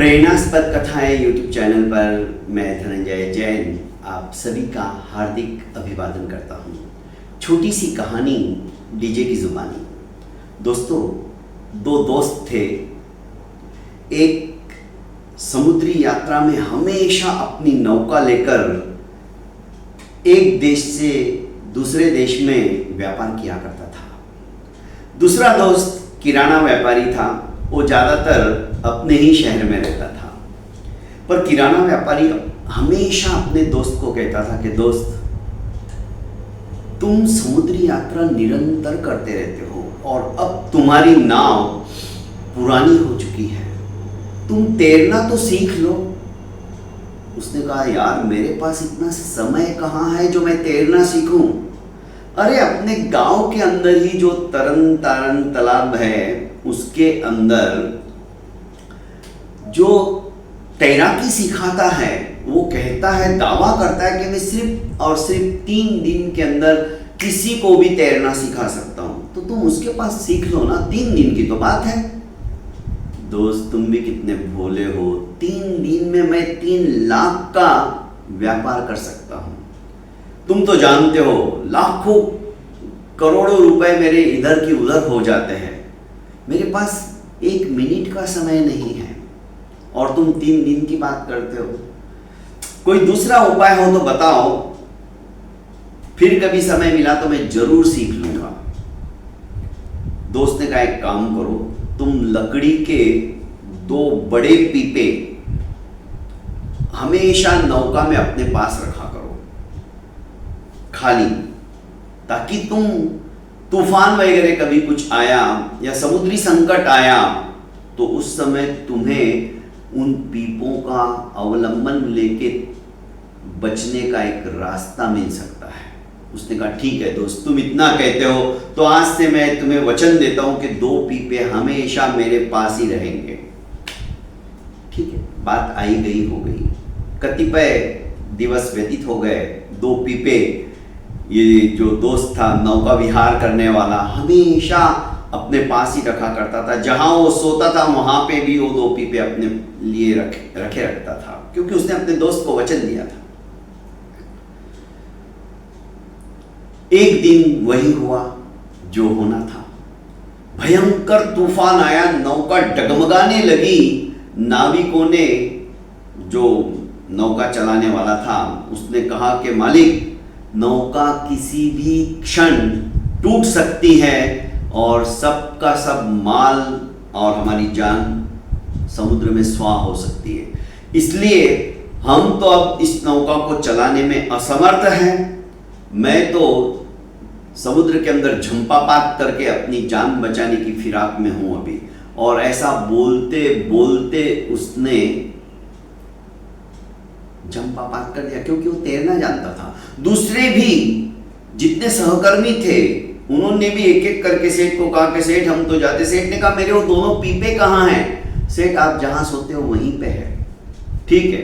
प्रेरणास्पद कथाएं YouTube channel पर मैं धनंजय जैन आप सभी का हार्दिक अभिवादन करता हूं। छोटी सी कहानी डीजे की जुबानी। दोस्तों, दो दोस्त थे। एक समुद्री यात्रा में हमेशा अपनी नौका लेकर एक देश से दूसरे देश में व्यापार किया करता था। दूसरा दोस्त किराना व्यापारी था। वो ज़्यादातर अपने ही शहर में रहता था। पर किराना व्यापारी हमेशा अपने दोस्त को कहता था कि दोस्त, तुम समुद्री यात्रा निरंतर करते रहते हो और अब तुम्हारी नाव पुरानी हो चुकी है, तुम तैरना तो सीख लो। उसने कहा, यार मेरे पास इतना समय कहाँ है जो मैं तैरना सीखूं। अरे अपने गांव के अंदर ही जो तरन तारन तालाब है उसके अंदर जो तैराकी सिखाता है वो कहता है, दावा करता है कि मैं सिर्फ और सिर्फ 3 दिन के अंदर किसी को भी तैरना सिखा सकता हूं। तो तुम उसके पास सीख लो ना, 3 दिन की तो बात है। दोस्त, तुम भी कितने भोले हो। 3 दिन में मैं 3 लाख का व्यापार कर सकता हूं। तुम तो जानते हो लाखों करोड़ों रुपए मेरे इधर की उधर हो जाते हैं। मेरे पास 1 मिनट का समय नहीं है और तुम 3 दिन की बात करते हो। कोई दूसरा उपाय हो तो बताओ, फिर कभी समय मिला तो मैं जरूर सीख लूंगा। दोस्त ने कहा, एक काम करो, तुम लकड़ी के 2 बड़े पीपे हमेशा नौका में अपने पास रखा करो, खाली, ताकि तुम तूफान वगैरह कभी कुछ आया या समुद्री संकट आया तो उस समय तुम्हें उन पीपों का अवलंबन लेके बचने का एक रास्ता मिल सकता है। उसने कहा, ठीक है दोस्त, तुम इतना कहते हो तो आज से मैं तुम्हें वचन देता हूं कि 2 पीपे हमेशा मेरे पास ही रहेंगे। ठीक है, बात आई गई हो गई। कतिपय दिवस व्यतीत हो गए। 2 पीपे, ये जो दोस्त था नौका विहार करने वाला, हमेशा अपने पास ही रखा करता था। जहां वो सोता था वहां पे भी वो 2 पीपे अपने लिए रखे रखता था, क्योंकि उसने अपने दोस्त को वचन दिया था। एक दिन वही हुआ जो होना था। भयंकर तूफान आया, नौका डगमगाने लगी। नाविकों ने, जो नौका चलाने वाला था, उसने कहा कि मालिक, नौका किसी भी क्षण टूट सकती है और सब का सब माल और हमारी जान समुद्र में स्वाह हो सकती है। इसलिए हम तो अब इस नौका को चलाने में असमर्थ हैं। मैं तो समुद्र के अंदर झंपापात करके अपनी जान बचाने की फिराक में हूं अभी। और ऐसा बोलते बोलते उसने झंपापात कर दिया, क्योंकि वो तैरना जानता था। दूसरे भी जितने सहकर्मी थे उन्होंने भी एक एक करके सेठ को कहा कि सेठ हम तो जाते। सेठ ने कहा, मेरे वो 2 पीपे कहाँ हैं? सेठ, आप जहां सोते हो वहीं पे है। ठीक है।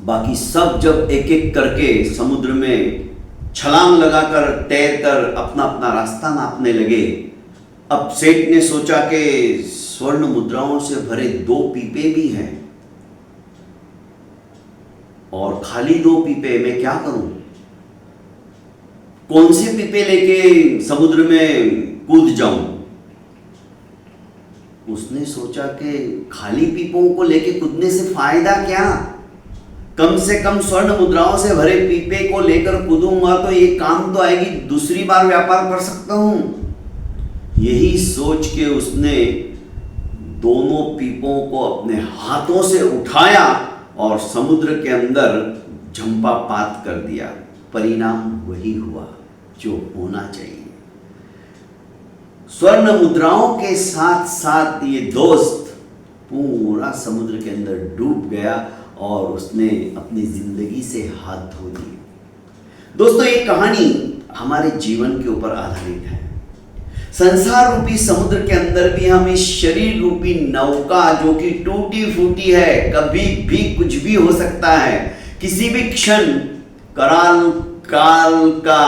बाकी सब जब एक एक करके समुद्र में छलांग लगाकर तैरकर अपना अपना रास्ता नापने लगे। अब सेठ ने सोचा कि स्वर्ण मुद्राओं से भरे 2 पीपे भी हैं और खाली 2 पीपे, मैं क्या करूं? कौन से पीपे लेके समुद्र में कूद जाऊं? उसने सोचा कि खाली पीपों को लेके कूदने से फायदा क्या? कम से कम स्वर्ण मुद्राओं से भरे पीपे को लेकर कूदूंगा तो ये काम तो आएगी, दूसरी बार व्यापार कर सकता हूं। यही सोच के उसने दोनों पीपों को अपने हाथों से उठाया और समुद्र के अंदर झंपापात कर दिया। परिणाम वही हुआ जो होना चाहिए। स्वर्ण मुद्राओं के साथ साथ ये दोस्त पूरा समुद्र के अंदर डूब गया और उसने अपनी जिंदगी से हाथ धो दिए। दोस्तों, ये कहानी हमारे जीवन के ऊपर आधारित है। संसार रूपी समुद्र के अंदर भी हम इस शरीर रूपी नौका, जो कि टूटी फूटी है, कभी भी कुछ भी हो सकता है, किसी भी क्षण कराल काल का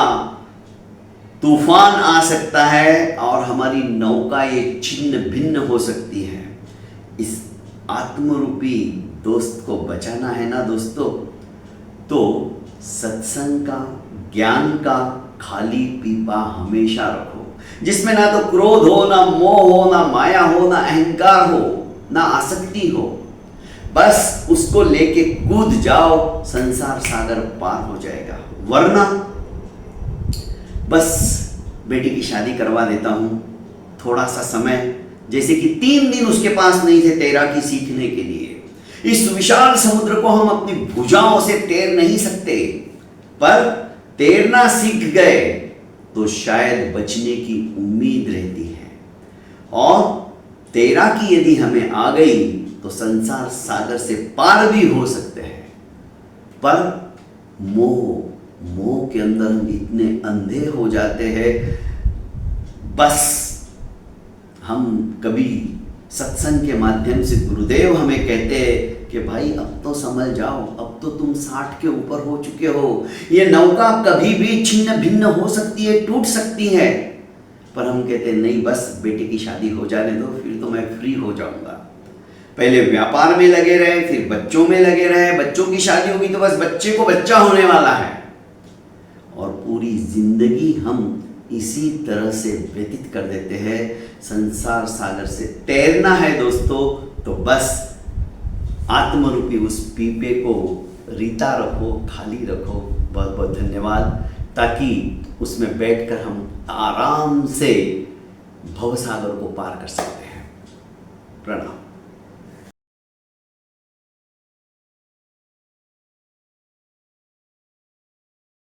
तूफान आ सकता है और हमारी नौका ये छिन्न भिन्न हो सकती है। इस आत्मरूपी दोस्त को बचाना है ना दोस्तों, तो सत्संग का, ज्ञान का खाली पीपा हमेशा रखो, जिसमें ना तो क्रोध हो, ना मोह हो, ना माया हो, ना अहंकार हो, ना आसक्ति हो। बस उसको लेके कूद जाओ, संसार सागर पार हो जाएगा। वरना बस बेटी की शादी करवा देता हूं, थोड़ा सा समय, जैसे कि 3 दिन उसके पास नहीं थे तैराकी सीखने के लिए। इस विशाल समुद्र को हम अपनी भुजाओं से तैर नहीं सकते, पर तैरना सीख गए तो शायद बचने की उम्मीद रहती है। और तैराकी यदि हमें आ गई तो संसार सागर से पार भी हो सकते हैं। पर मोह के अंदर हम इतने अंधे हो जाते हैं। बस हम कभी सत्संग के माध्यम से गुरुदेव हमें कहते हैं कि भाई अब तो संभल जाओ, अब तो तुम 60 के ऊपर हो चुके हो, ये नौका कभी भी छिन्न भिन्न हो सकती है, टूट सकती है। पर हम कहते हैं नहीं, बस बेटे की शादी हो जाने दो, फिर तो मैं फ्री हो जाऊंगा। पहले व्यापार में लगे रहे, फिर बच्चों में लगे रहे, बच्चों की शादी होगी तो बस बच्चे को बच्चा होने वाला है, और पूरी जिंदगी हम इसी तरह से व्यतीत कर देते हैं। संसार सागर से तैरना है दोस्तों, तो बस आत्मरूपी उस पीपे को रीता रखो, खाली रखो। बहुत बहुत धन्यवाद। ताकि उसमें बैठकर हम आराम से भवसागर को पार कर सकते हैं। प्रणाम।